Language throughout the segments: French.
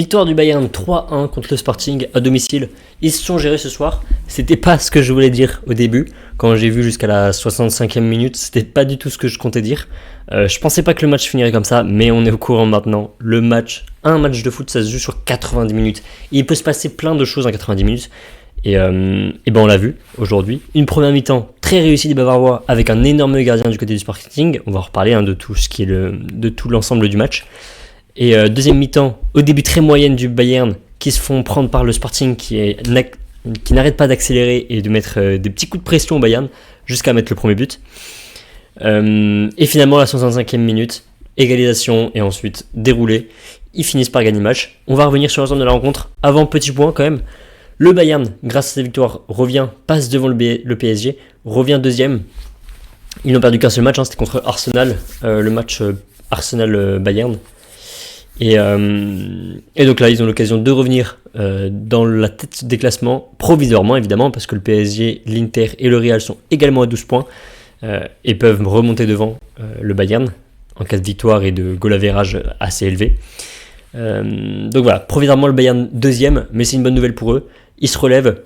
Victoire du Bayern 3-1 contre le Sporting à domicile. Ils se sont gérés ce soir. C'était pas ce que je voulais dire au début. Quand j'ai vu jusqu'à la 65e minute, c'était pas du tout ce que je comptais dire. Je pensais pas que le match finirait comme ça, mais on est au courant maintenant. Un match de foot, ça se joue sur 90 minutes. Il peut se passer plein de choses en 90 minutes. Et ben on l'a vu aujourd'hui. Une première mi-temps très réussie des Bavarois avec un énorme gardien du côté du Sporting. On va en reparler de tout ce qui est de tout l'ensemble du match. Et deuxième mi-temps, au début très moyenne du Bayern, qui se font prendre par le Sporting qui n'arrête pas d'accélérer et de mettre des petits coups de pression au Bayern jusqu'à mettre le premier but. Et finalement, à la 65e minute, égalisation et ensuite déroulé. Ils finissent par gagner le match. On va revenir sur l'ensemble de la rencontre. Avant, petit point quand même. Le Bayern, grâce à cette victoire, passe devant le PSG, revient deuxième. Ils n'ont perdu qu'un seul match, c'était contre Arsenal, le match Arsenal-Bayern. Et donc là, ils ont l'occasion de revenir dans la tête des classements, provisoirement évidemment, parce que le PSG, l'Inter et le Real sont également à 12 points et peuvent remonter devant le Bayern en cas de victoire et de goal average assez élevé. Donc voilà, provisoirement le Bayern deuxième, mais c'est une bonne nouvelle pour eux. Ils se relèvent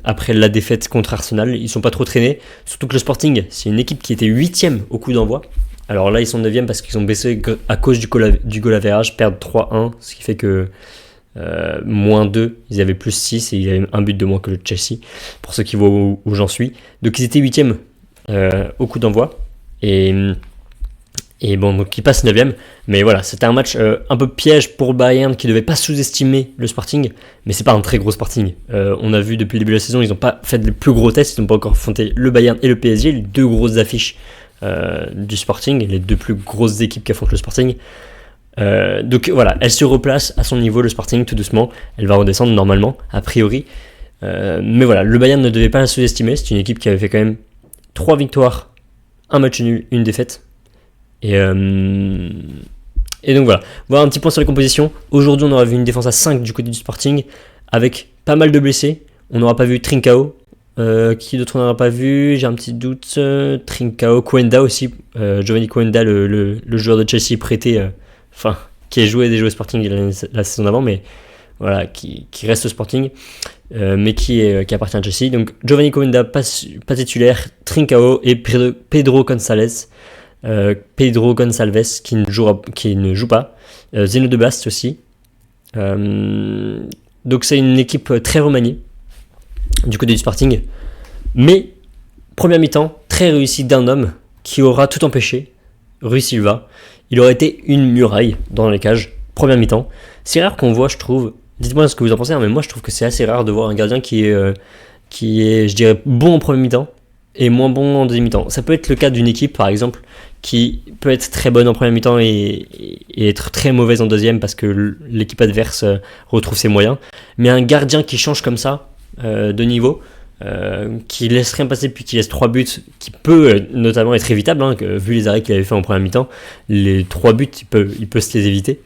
après la défaite contre Arsenal, ils sont pas trop traînés, surtout que le Sporting, c'est une équipe qui était 8ème au coup d'envoi. Alors là, ils sont 9ème parce qu'ils ont baissé à cause du goal average, perdent 3-1, ce qui fait que moins 2, ils avaient plus 6 et ils avaient un but de moins que le Chelsea, pour ceux qui voient où j'en suis. Donc ils étaient 8ème au coup d'envoi, et bon, donc ils passent 9ème, mais voilà, c'était un match un peu piège pour Bayern qui ne devait pas sous-estimer le Sporting, mais c'est pas un très gros Sporting. On a vu depuis le début de la saison, ils n'ont pas fait les plus gros tests, ils n'ont pas encore affronté le Bayern et le PSG, les deux grosses affiches du Sporting, les deux plus grosses équipes qui affrontent le Sporting. Donc voilà, elle se replace à son niveau, le Sporting, tout doucement, elle va redescendre normalement, a priori. Mais voilà, le Bayern ne devait pas la sous-estimer, c'est une équipe qui avait fait quand même 3 victoires, un match nul, une défaite. Et donc voilà, un petit point sur les compositions. Aujourd'hui, on aura vu une défense à 5 du côté du Sporting, avec pas mal de blessés. On n'aura pas vu Trincao. Qui d'autre on n'aura pas vu? J'ai un petit doute. Trincao, Coenda aussi. Giovanni Coenda, le joueur de Chelsea prêté, qui a joué Sporting la saison d'avant, mais voilà, qui reste au Sporting, mais qui appartient à Chelsea. Donc Giovanni Coenda pas titulaire, Trincao et Pedro Gonçalves qui ne joue pas, Zeno de Bast aussi. Donc c'est une équipe très remaniée du côté du Sporting, mais première mi-temps très réussie d'un homme qui aura tout empêché, Rui Silva. Il aurait été une muraille dans les cages, première mi-temps. C'est rare qu'on voit, je trouve, dites-moi ce que vous en pensez, mais moi je trouve que c'est assez rare de voir un gardien qui est, je dirais, bon en première mi-temps et moins bon en deuxième mi-temps. Ça peut être le cas d'une équipe, par exemple, qui peut être très bonne en première mi-temps et être très mauvaise en deuxième parce que l'équipe adverse retrouve ses moyens. Mais un gardien qui change comme ça de niveau, qui laisse rien passer puis qui laisse 3 buts, qui peut notamment être évitable, vu les arrêts qu'il avait fait en première mi-temps, les 3 buts, il peut se les éviter.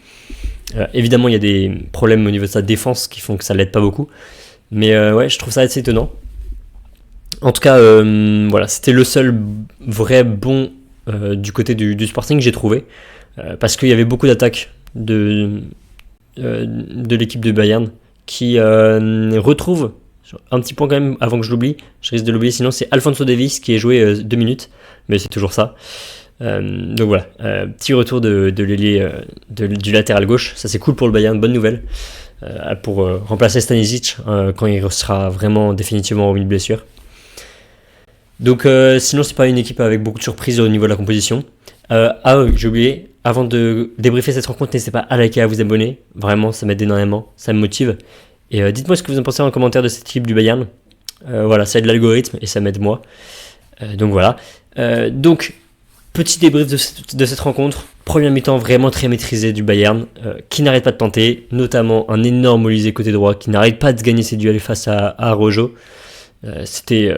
Évidemment, il y a des problèmes au niveau de sa défense qui font que ça l'aide pas beaucoup. Mais ouais, je trouve ça assez étonnant. En tout cas, voilà, c'était le seul vrai bon du côté du Sporting, j'ai trouvé, parce qu'il y avait beaucoup d'attaques de l'équipe de Bayern qui retrouve un petit point quand même avant que je l'oublie, je risque de l'oublier sinon, c'est Alphonso Davies qui est joué 2 minutes, mais c'est toujours ça. Donc voilà, petit retour de l'ailier du latéral gauche, ça c'est cool pour le Bayern, bonne nouvelle, pour remplacer Stanisic quand il sera vraiment définitivement remis de blessure. Donc sinon c'est pas une équipe avec beaucoup de surprises au niveau de la composition. J'ai oublié, avant de débriefer cette rencontre, n'hésitez pas à liker, à vous abonner, vraiment ça m'aide énormément, ça me motive. Et dites-moi ce que vous en pensez en commentaire de cette équipe du Bayern. Voilà, ça aide l'algorithme et ça m'aide moi. Donc voilà. Donc petit débrief de cette rencontre. Première mi-temps vraiment très maîtrisée du Bayern, qui n'arrête pas de tenter, notamment un énorme Olysée côté droit qui n'arrête pas de gagner ses duels face à Araujo. C'était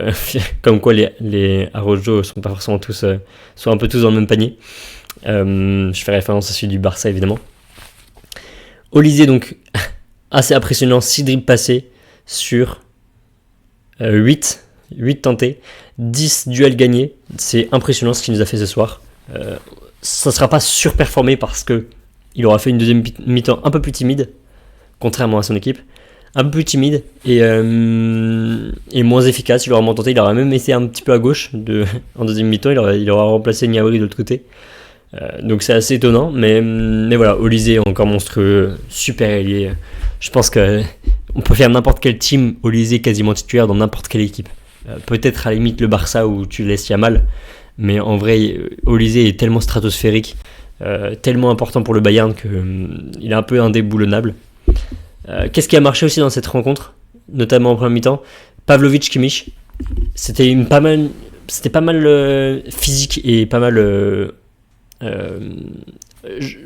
comme quoi les Araujo sont pas forcément tous, sont un peu tous dans le même panier. Je fais référence à celui du Barça évidemment. Olysée donc assez impressionnant, 6 dribbles passés sur 8 tentés, 10 duels gagnés. C'est impressionnant ce qu'il nous a fait ce soir. Ça ne sera pas surperformé parce que il aura fait une deuxième mi-temps un peu plus timide, contrairement à son équipe, un peu plus timide et moins efficace. Il aura moins tenté, il aura même été un petit peu à gauche en deuxième mi-temps, il aura remplacé Gnabry de l'autre côté. Donc c'est assez étonnant, mais voilà, Olysée encore monstrueux, super ailier. Je pense qu'on peut faire n'importe quel team Olysée quasiment titulaire dans n'importe quelle équipe. Peut-être à la limite le Barça où tu laisses Yamal, mais en vrai Olysée est tellement stratosphérique, tellement important pour le Bayern qu'il est un peu indéboulonnable. Qu'est-ce qui a marché aussi dans cette rencontre, notamment en première mi-temps? Pavlovic Kimmich, c'était pas mal physique et pas mal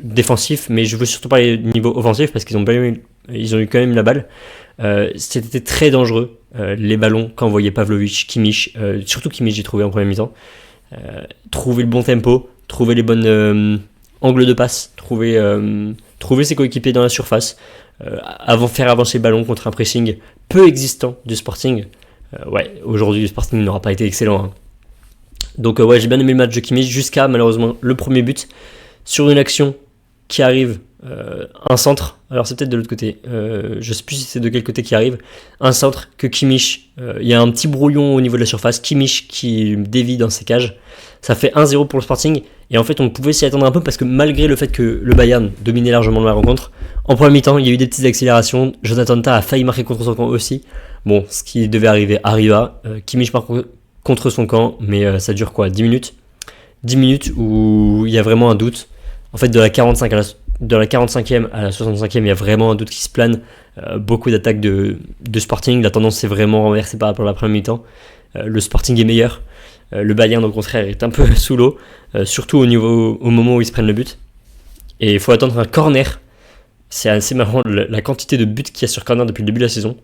défensif, mais je veux surtout parler du niveau offensif parce qu'ils ont eu quand même la balle. C'était très dangereux les ballons qu'envoyait Pavlovic, Kimmich, surtout Kimmich j'ai trouvé en première mi-temps. Trouver le bon tempo, trouver les bonnes angles de passe, trouver ses coéquipiers dans la surface, faire avancer le ballon contre un pressing peu existant du Sporting. Aujourd'hui le Sporting n'aura pas été excellent, hein. Donc j'ai bien aimé le match de Kimmich jusqu'à malheureusement le premier but sur une action qui arrive, un centre, alors c'est peut-être de l'autre côté, je sais plus si c'est de quel côté qui arrive, un centre que Kimmich, il y a un petit brouillon au niveau de la surface, Kimmich qui dévie dans ses cages, ça fait 1-0 pour le Sporting, et en fait on pouvait s'y attendre un peu parce que malgré le fait que le Bayern dominait largement la rencontre, en première mi-temps il y a eu des petites accélérations, Jonathan Tah a failli marquer contre son camp aussi, bon ce qui devait arriver arriva, Kimmich marque contre son camp, mais ça dure quoi, 10 minutes 10 minutes où il y a vraiment un doute. En fait, de la 45e à la 65e, il y a vraiment un doute qui se plane. Beaucoup d'attaques de Sporting. La tendance s'est vraiment renversée par rapport à la première mi-temps. Le Sporting est meilleur. Le Bayern, au contraire, est un peu sous l'eau. Surtout au moment où ils se prennent le but. Et il faut attendre un corner. C'est assez marrant la quantité de buts qu'il y a sur corner depuis le début de la saison.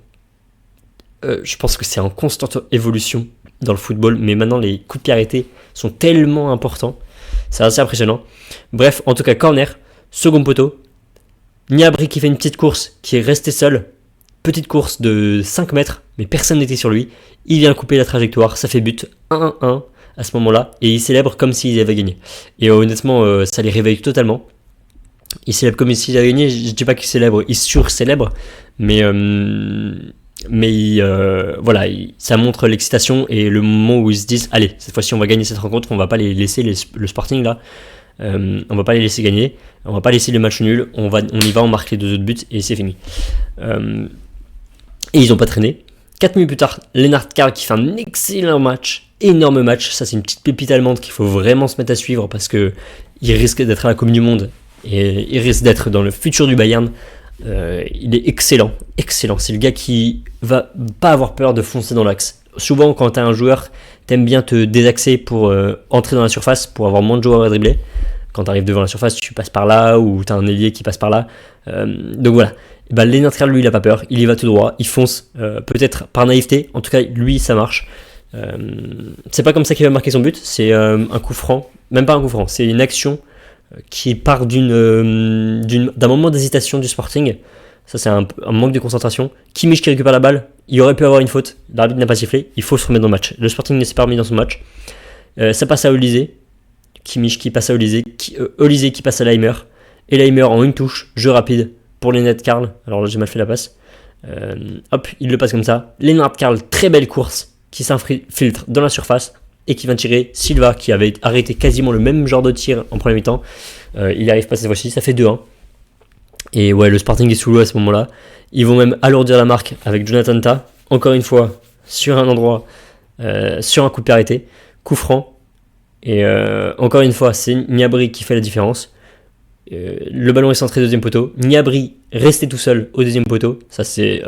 Je pense que c'est en constante évolution dans le football, mais maintenant les coups de pied arrêtés sont tellement importants, c'est assez impressionnant. Bref, en tout cas, corner, second poteau, Gnabry qui fait une petite course, qui est resté seul, petite course de 5 mètres, mais personne n'était sur lui, il vient couper la trajectoire, ça fait but, 1-1 à ce moment-là, et il célèbre comme s'il avait gagné. Et honnêtement, ça les réveille totalement. Il célèbre comme s'il avait gagné, je dis pas qu'il célèbre, il sur-célèbre, mais ça montre l'excitation et le moment où ils se disent allez, cette fois-ci on va gagner cette rencontre, on va pas les laisser le Sporting là, on va pas les laisser gagner, on va pas laisser le match nul, on y va, on marque les 2 autres buts et c'est fini. Et ils ont pas traîné. 4 minutes plus tard, Lennart Karl qui fait un excellent match, énorme match, ça c'est une petite pépite allemande qu'il faut vraiment se mettre à suivre parce que il risque d'être à la Coupe du Monde et il risque d'être dans le futur du Bayern. Il est excellent, c'est le gars qui va pas avoir peur de foncer dans l'axe. Souvent quand t'as un joueur, t'aimes bien te désaxer pour entrer dans la surface, pour avoir moins de joueurs à dribbler. Quand t'arrives devant la surface, tu passes par là, ou t'as un ailier qui passe par là. Donc voilà, Lennart Karl lui il a pas peur, il y va tout droit, il fonce, peut-être par naïveté, en tout cas lui ça marche. C'est pas comme ça qu'il va marquer son but, c'est un coup franc, même pas un coup franc, c'est une action qui part d'un moment d'hésitation du Sporting. Ça c'est un manque de concentration. Kimmich qui récupère la balle, il aurait pu avoir une faute, l'arbitre n'a pas sifflé, il faut se remettre dans le match. Le Sporting ne s'est pas remis dans son match. Ça passe à Olysée, Kimmich qui passe à Olysée, Olysée qui passe à Laimer, et Laimer en une touche, jeu rapide pour Lennart Karl. Alors là j'ai mal fait la passe. Il le passe comme ça. Lennart Karl, très belle course qui s'infiltre dans la surface et qui va tirer Silva qui avait arrêté quasiment le même genre de tir en premier mi-temps. Il n'y arrive pas cette fois-ci, ça fait 2-1. Et ouais, le Sporting est sous l'eau à ce moment-là. Ils vont même alourdir la marque avec Jonathan Tah, encore une fois, sur un endroit, sur un coup de pied arrêté, coup franc. Et encore une fois, c'est Gnabry qui fait la différence. Le ballon est centré deuxième poteau. Gnabry resté tout seul au deuxième poteau. Ça, c'est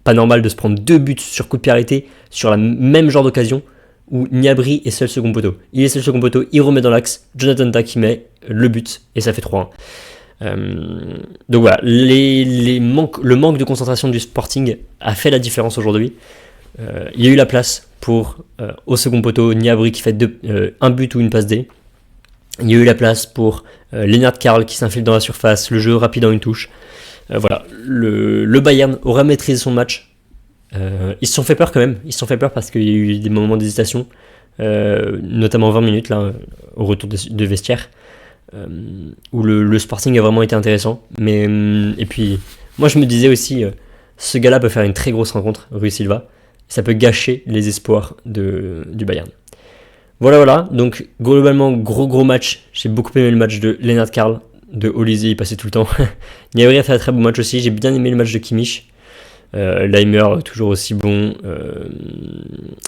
pas normal de se prendre 2 buts sur coup de pied arrêté sur la même genre d'occasion où Gnabry est seul second poteau. Il est seul second poteau, il remet dans l'axe, Jonathan Tah qui met le but et ça fait 3-1. Donc voilà, le manque de concentration du Sporting a fait la différence aujourd'hui. Il y a eu la place pour au second poteau Gnabry qui fait un but ou une passe D. Il y a eu la place pour Lennart Karl qui s'infile dans la surface, le jeu rapide en une touche. Voilà, le Bayern aura maîtrisé son match. Ils se sont fait peur quand même, ils se sont fait peur parce qu'il y a eu des moments d'hésitation, notamment 20 minutes là, au retour de vestiaire. où le Sporting a vraiment été intéressant. Mais, et puis, moi je me disais aussi, ce gars-là peut faire une très grosse rencontre, Rui Silva. Ça peut gâcher les espoirs du Bayern. Voilà, donc globalement, gros match. J'ai beaucoup aimé le match de Lennart Karl, de Olise, il passait tout le temps. Gnabry a fait un très bon match aussi, j'ai bien aimé le match de Kimmich. Leimer, toujours aussi bon.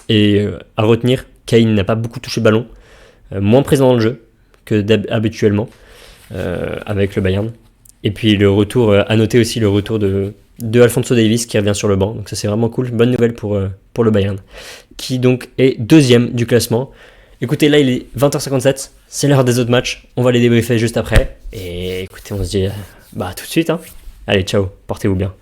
Et à retenir, Kane n'a pas beaucoup touché le ballon, moins présent dans le jeu que habituellement avec le Bayern. Et puis le retour, à noter aussi le retour de Alphonso Davies qui revient sur le banc. Donc ça c'est vraiment cool, bonne nouvelle pour le Bayern, qui donc est deuxième du classement. Écoutez, là il est 20h57, c'est l'heure des autres matchs, on va les débriefer juste après. Et écoutez, on se dit tout de suite. Allez, ciao, portez-vous bien.